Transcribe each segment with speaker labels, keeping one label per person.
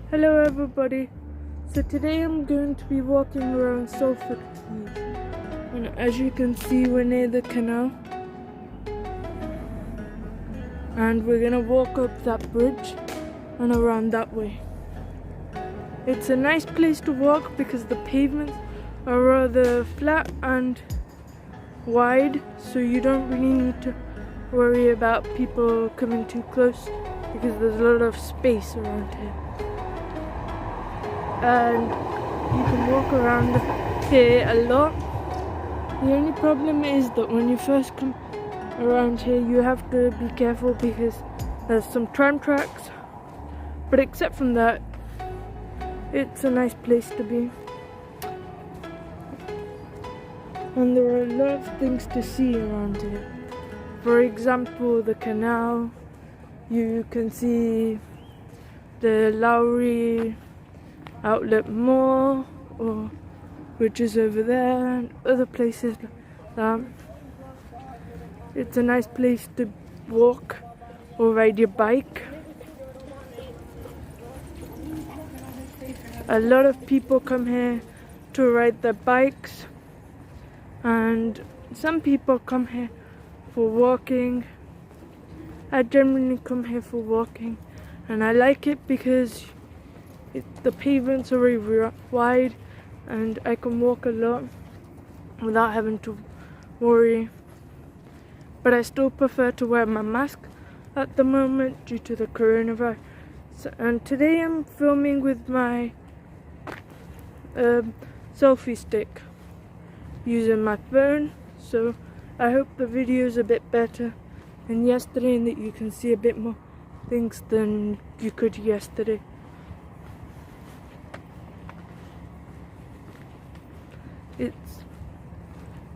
Speaker 1: Hello everybody, so today I'm going to be walking around Salford Quays, and as you can see we're near the canal and we're going to walk up that bridge and around that way. It's a nice place to walk because the pavements are rather flat and wide, so you don't really need to worry about people coming too close because there's a lot of space around here. And you can walk around here a lot. The only problem is that when you first come around here you have to be careful because there's some tram tracks, but except from that it's a nice place to be, and there are a lot of things to see around here. For example, the canal, you can see the Lowry Outlet Mall, which is over there, and other places like that. It's a nice place to walk or ride your bike. A lot of people come here to ride their bikes, and some people come here for walking. I generally come here for walking, and I like it because the pavements are very wide and I can walk a lot without having to worry. But I still prefer to wear my mask at the moment due to the coronavirus. And today I'm filming with my selfie stick using my phone, so I hope the video is a bit better than yesterday and that you can see a bit more things than you could yesterday.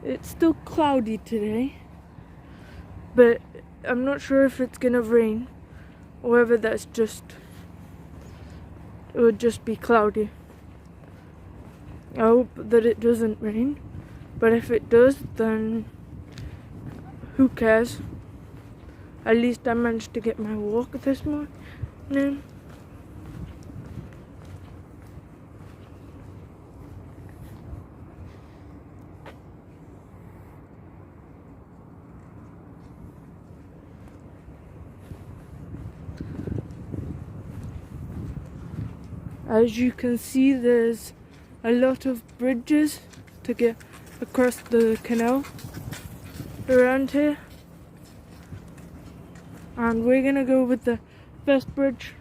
Speaker 1: It's still cloudy today, but I'm not sure if it's gonna rain or whether it would just be cloudy. I hope that it doesn't rain, but if it does, then who cares? At least I managed to get my walk this morning. As you can see, there's a lot of bridges to get across the canal around here, and we're gonna go with the first bridge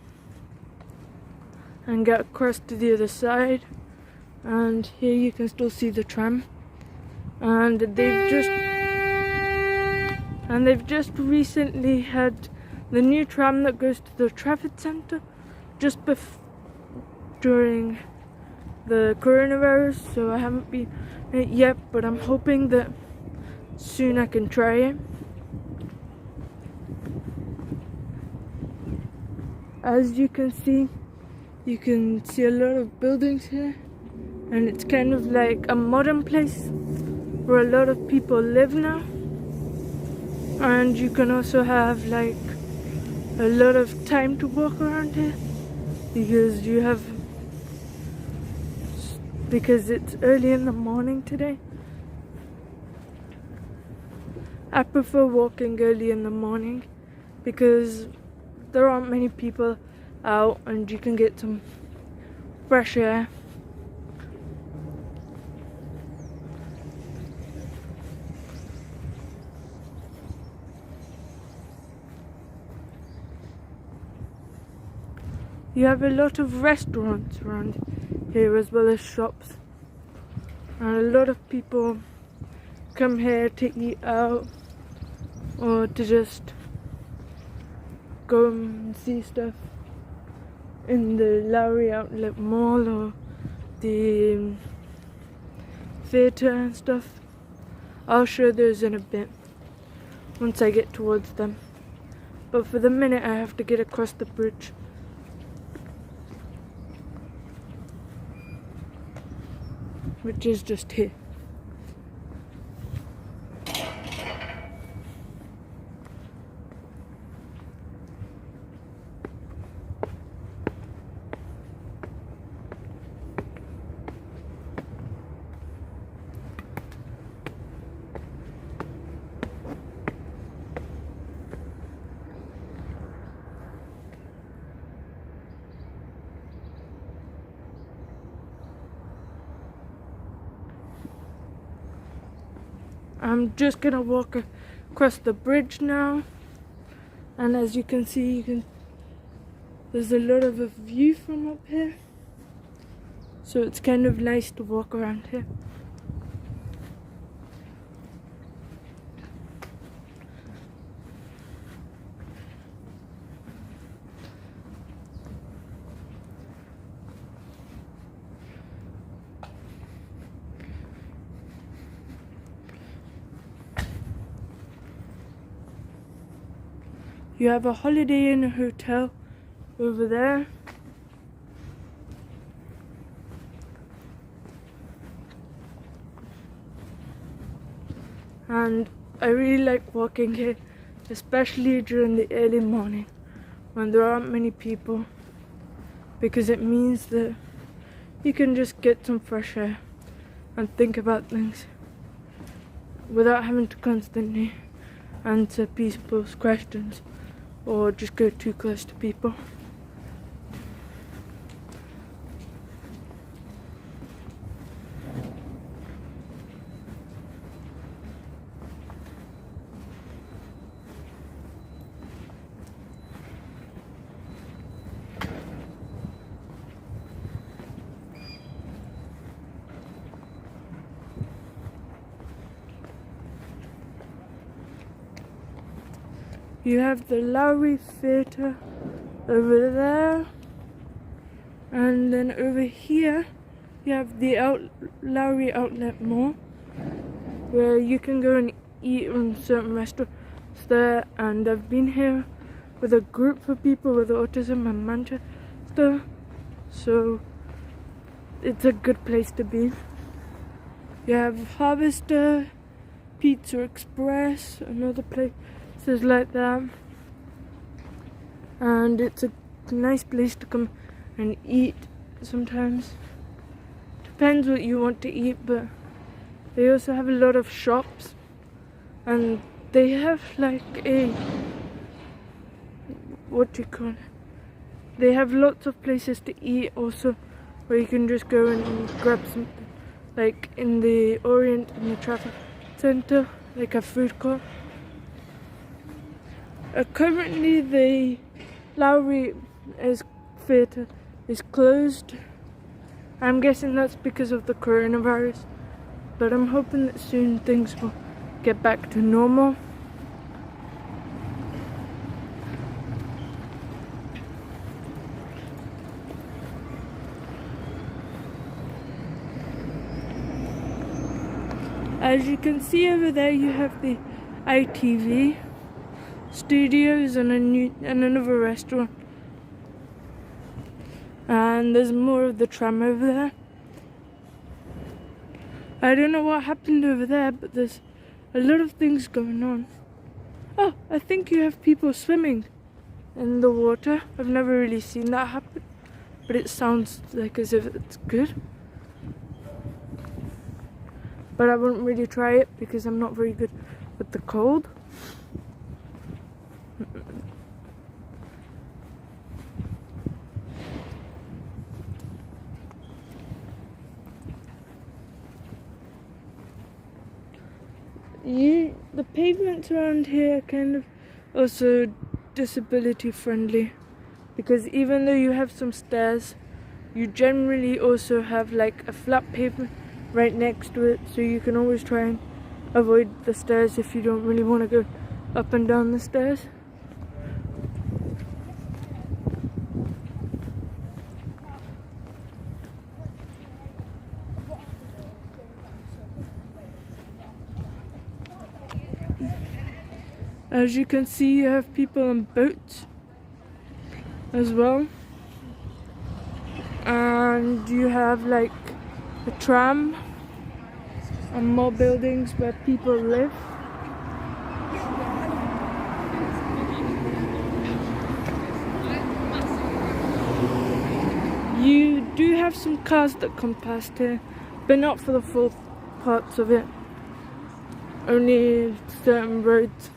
Speaker 1: and get across to the other side. And here you can still see the tram, and they've just recently had the new tram that goes to the Trafford Centre just during the coronavirus, so I haven't been it yet, but I'm hoping that soon I can try it. As you can see a lot of buildings here, and it's kind of like a modern place where a lot of people live now. And you can also have like a lot of time to walk around here because it's early in the morning today. I prefer walking early in the morning because there aren't many people out and you can get some fresh air. You have a lot of restaurants around here as well as shops, and a lot of people come here to eat out or to just go and see stuff in the Lowry Outlet Mall or the theatre and stuff. I'll show those in a bit once I get towards them, but for the minute I have to get across the bridge. Which is just here. I'm just gonna walk across the bridge now, and as you can see, there's a lot of a view from up here, so it's kind of nice to walk around here. You have a Holiday Inn hotel over there. And I really like walking here, especially during the early morning when there aren't many people, because it means that you can just get some fresh air and think about things without having to constantly answer people's questions or just go too close to people. You have the Lowry Theatre over there, and then over here you have the Lowry Outlet Mall, where you can go and eat in certain restaurants there. And I've been here with a group of people with autism in Manchester, so it's a good place to be. You have Harvester, Pizza Express, and other places like that, and it's a nice place to come and eat sometimes. Depends what you want to eat, but they also have a lot of shops, and they have like they have lots of places to eat also, where you can just go and grab something, like in the Orient in the traffic centre, like a food court. Currently the Lowry Theatre is closed. I'm guessing that's because of the coronavirus, but I'm hoping that soon things will get back to normal. As you can see over there, you have the ITV Studios and another restaurant, and there's more of the tram over there. I don't know what happened over there, but there's a lot of things going on. Oh, I think you have people swimming in the water. I've never really seen that happen, but it sounds like as if it's good. But I wouldn't really try it because I'm not very good with the cold. The pavements around here are kind of also disability friendly, because even though you have some stairs, you generally also have like a flat pavement right next to it, so you can always try and avoid the stairs if you don't really want to go up and down the stairs. As you can see, you have people on boats as well, and you have like a tram and more buildings where people live. You do have some cars that come past here, but not for the full parts of it, only certain roads.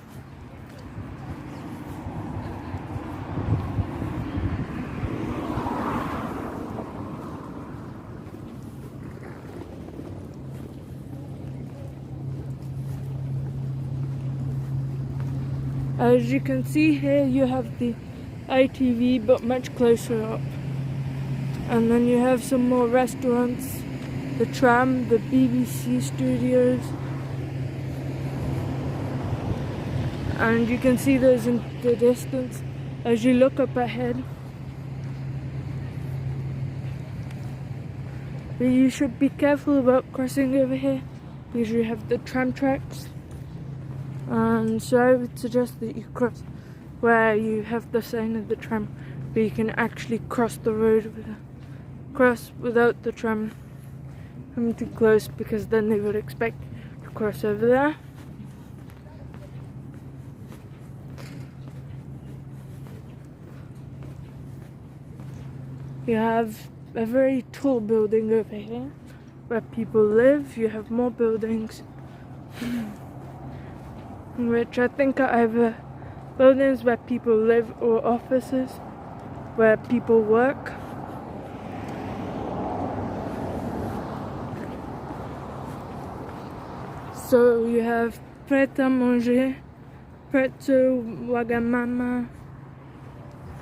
Speaker 1: As you can see here, you have the ITV, but much closer up. And then you have some more restaurants, the tram, the BBC studios. And you can see those in the distance as you look up ahead. But you should be careful about crossing over here because you have the tram tracks. And so I would suggest that you cross where you have the sign of the tram, but you can actually cross the road without the tram coming too close, because then they would expect to cross over there. You have a very tall building over here where people live. You have more buildings which I think are either buildings where people live or offices where people work. So you have Pret à Manger, Pretzel, Wagamama,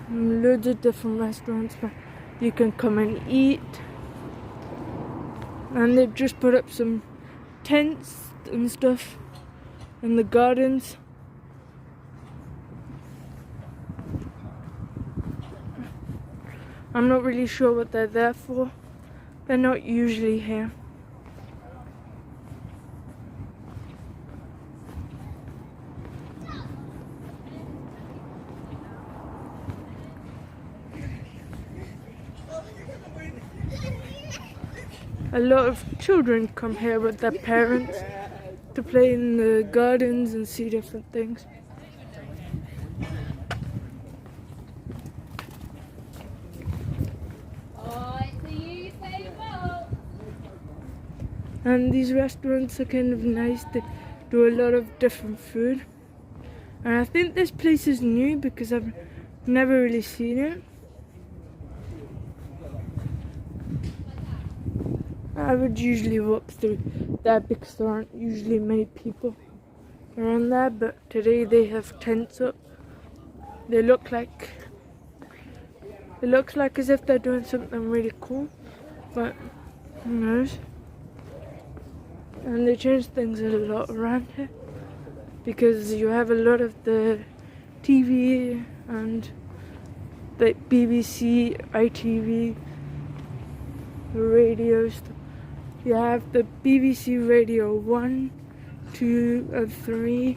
Speaker 1: loads of different restaurants where you can come and eat. And they've just put up some tents and stuff in the gardens. I'm not really sure what they're there for. They're not usually here. A lot of children come here with their parents to play in the gardens and see different things. And these restaurants are kind of nice. They do a lot of different food. And I think this place is new because I've never really seen it. I would usually walk through there because there aren't usually many people around there, but today they have tents up. It looks like as if they're doing something really cool, but who knows. And they change things a lot around here because you have a lot of the TV and the BBC, ITV, the radio stuff. You have the BBC Radio 1, 2 and 3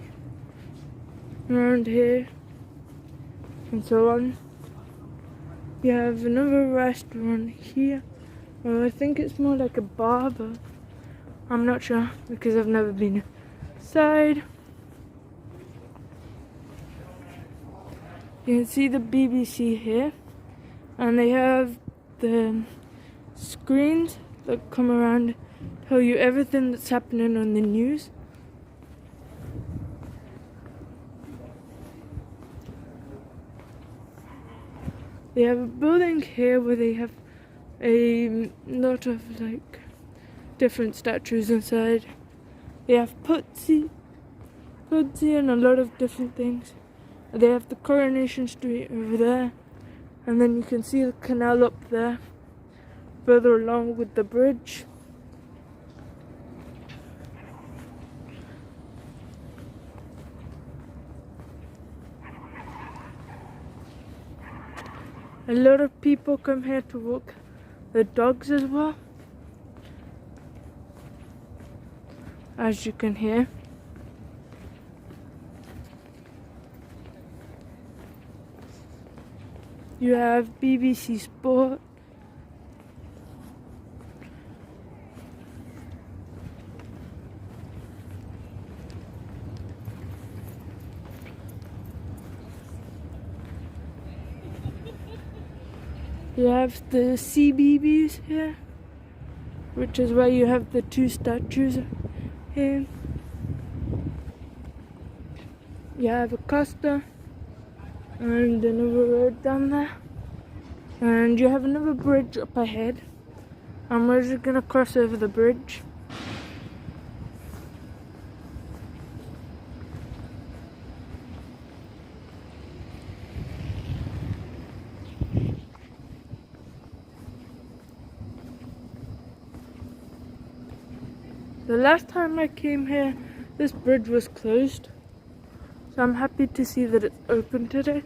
Speaker 1: around here and so on. You have another restaurant here. Well, I think it's more like a bar, but I'm not sure because I've never been inside. You can see the BBC here, and they have the screens that come around, tell you everything that's happening on the news. They have a building here where they have a lot of like different statues inside. They have Putsy and a lot of different things. They have the Coronation Street over there, and then you can see the canal up there further along with the bridge. A lot of people come here to walk the dogs as well, as you can hear. You have BBC Sport. You have the CBBS here, which is where you have the two statues here. You have a Costa and another road down there, and you have another bridge up ahead, and we're just gonna cross over the bridge. The last time I came here, this bridge was closed. So I'm happy to see that it's open today.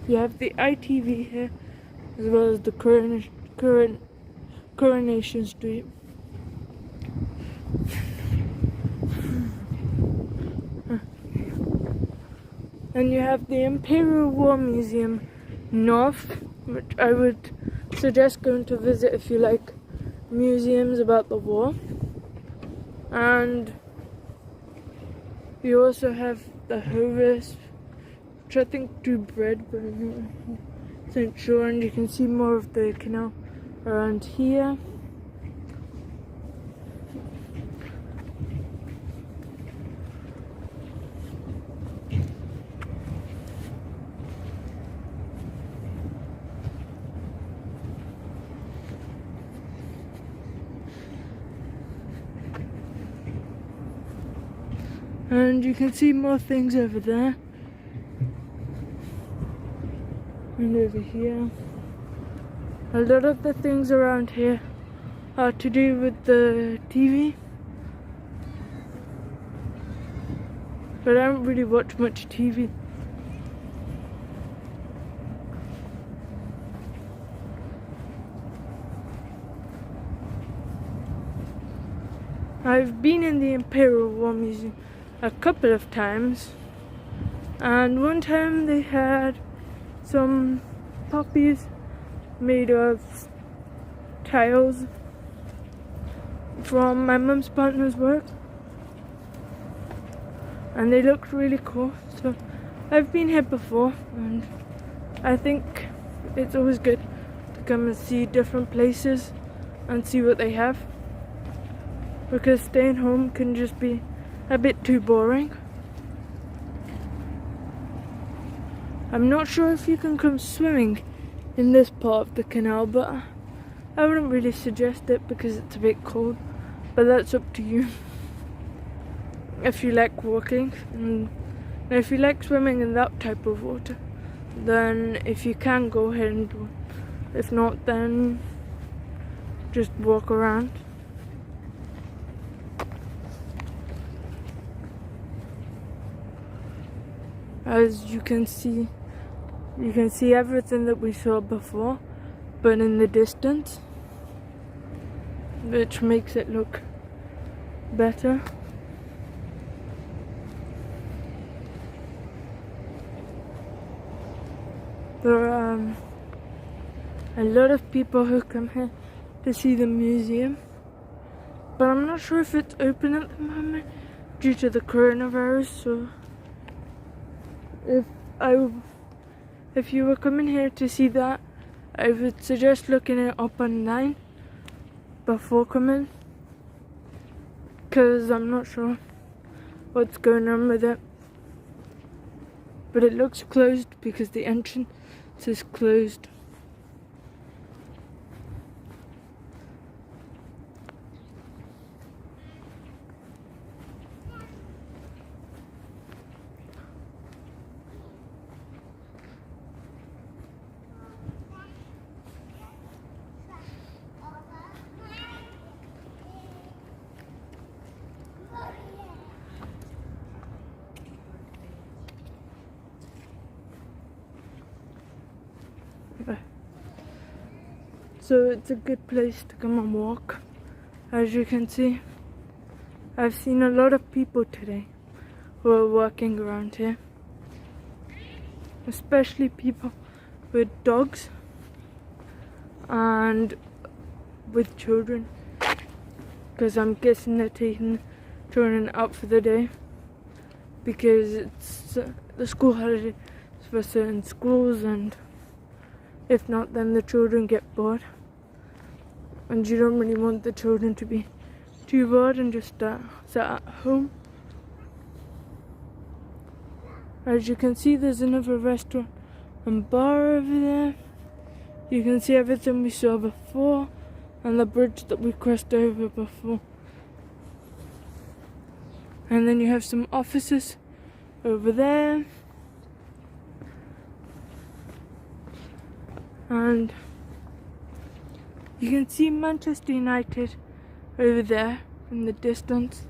Speaker 1: You have the ITV here, as well as the Coronation Street. And you have the Imperial War Museum North, which I would suggest going to visit if you like museums about the war. And you also have the Hovis, which I think do bread, but I'm not sure. And you can see more of the canal around here. And you can see more things over there. And over here. A lot of the things around here are to do with the TV. But I don't really watch much TV. I've been in the Imperial War Museum a couple of times, and one time they had some puppies made of tiles from my mum's partner's work, and they looked really cool. So I've been here before, and I think it's always good to come and see different places and see what they have, because staying home can just be a bit too boring. I'm not sure if you can come swimming in this part of the canal, but I wouldn't really suggest it because it's a bit cold, but that's up to you. If you like walking, and if you like swimming in that type of water, then if you can, go ahead and do it. If not, then just walk around. As you can see everything that we saw before, but in the distance, which makes it look better. There are a lot of people who come here to see the museum, but I'm not sure if it's open at the moment due to the coronavirus. So if you were coming here to see that, I would suggest looking it up online before coming, because I'm not sure what's going on with it. But it looks closed because the entrance is closed. So it's a good place to come and walk. As you can see, I've seen a lot of people today who are walking around here, especially people with dogs and with children, because I'm guessing they're taking children out for the day because it's the school holidays for certain schools, and if not, then the children get bored, and you don't really want the children to be too bored and just sit at home. As you can see, there's another restaurant and bar over there. You can see everything we saw before and the bridge that we crossed over before. And then you have some offices over there. And You can see Manchester United over there in the distance.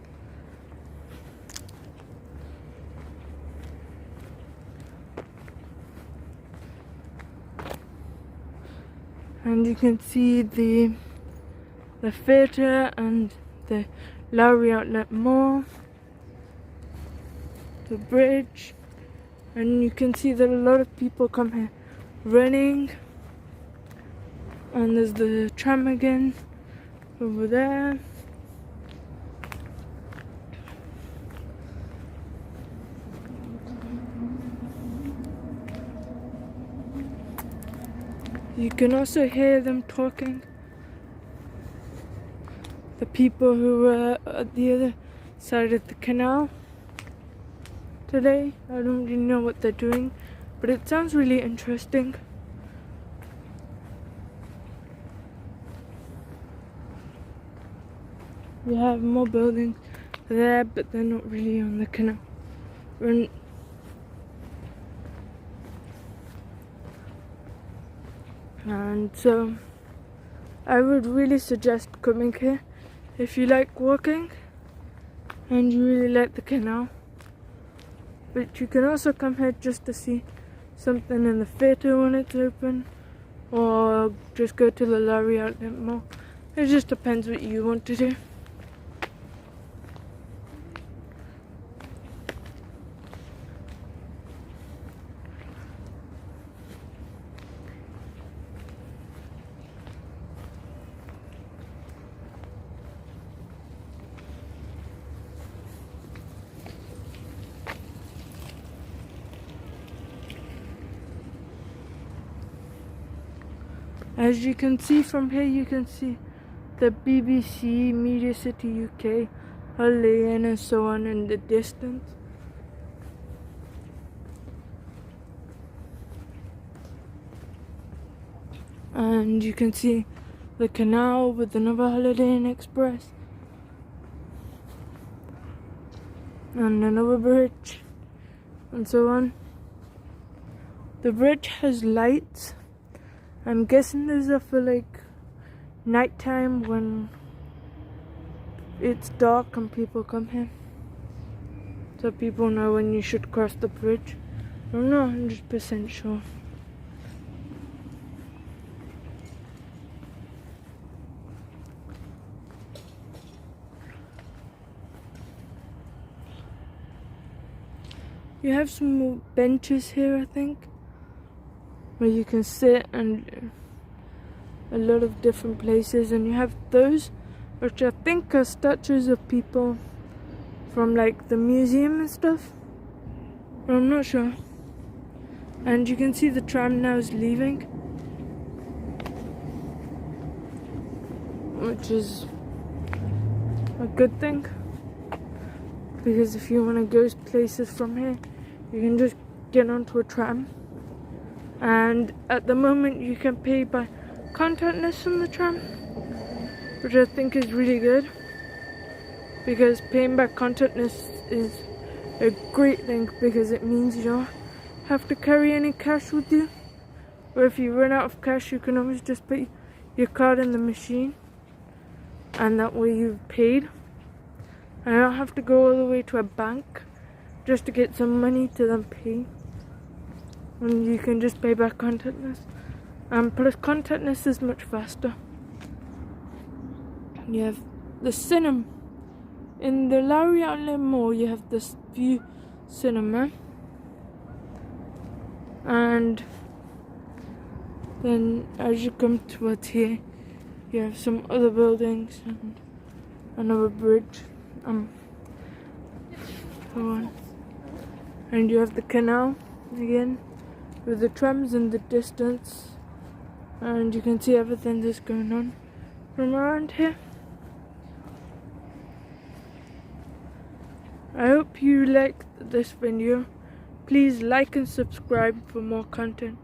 Speaker 1: And you can see the theatre and the Lowry Outlet Mall, the bridge, and you can see that a lot of people come here running. And there's the tram again over there. You can also hear them talking. The people who were at the other side of the canal today. I don't really know what they're doing, but it sounds really interesting. We have more buildings there, but they're not really on the canal. And so I would really suggest coming here if you like walking and you really like the canal. But you can also come here just to see something in the theatre when it's open, or just go to the Lowry Outlet Mall. It just depends what you want to do. As you can see from here, you can see the BBC, Media City UK, Holiday Inn and so on in the distance. And you can see the canal with another Holiday Inn Express. And another bridge and so on. The bridge has lights. I'm guessing those are for like nighttime when it's dark and people come here, so people know when you should cross the bridge. I'm not 100% sure. You have some more benches here, I think, where you can sit, and a lot of different places. And you have those which I think are statues of people from like the museum and stuff, but I'm not sure. And you can see the tram now is leaving, which is a good thing, because if you want to go places from here, you can just get onto a tram. And at the moment you can pay by contactless on the tram, which I think is really good, because paying by contactless is a great thing, because it means you don't have to carry any cash with you, or if you run out of cash you can always just put your card in the machine, and that way you've paid, and you don't have to go all the way to a bank just to get some money to then pay. And you can just pay by contactless, and plus contactless is much faster. You have the cinema in the Lowry Outlet Mall. You have this view cinema, and then as you come towards here, you have some other buildings and another bridge, so on. And you have the canal again, with the trams in the distance, and you can see everything that's going on from around here. I hope you liked this video. Please like and subscribe for more content.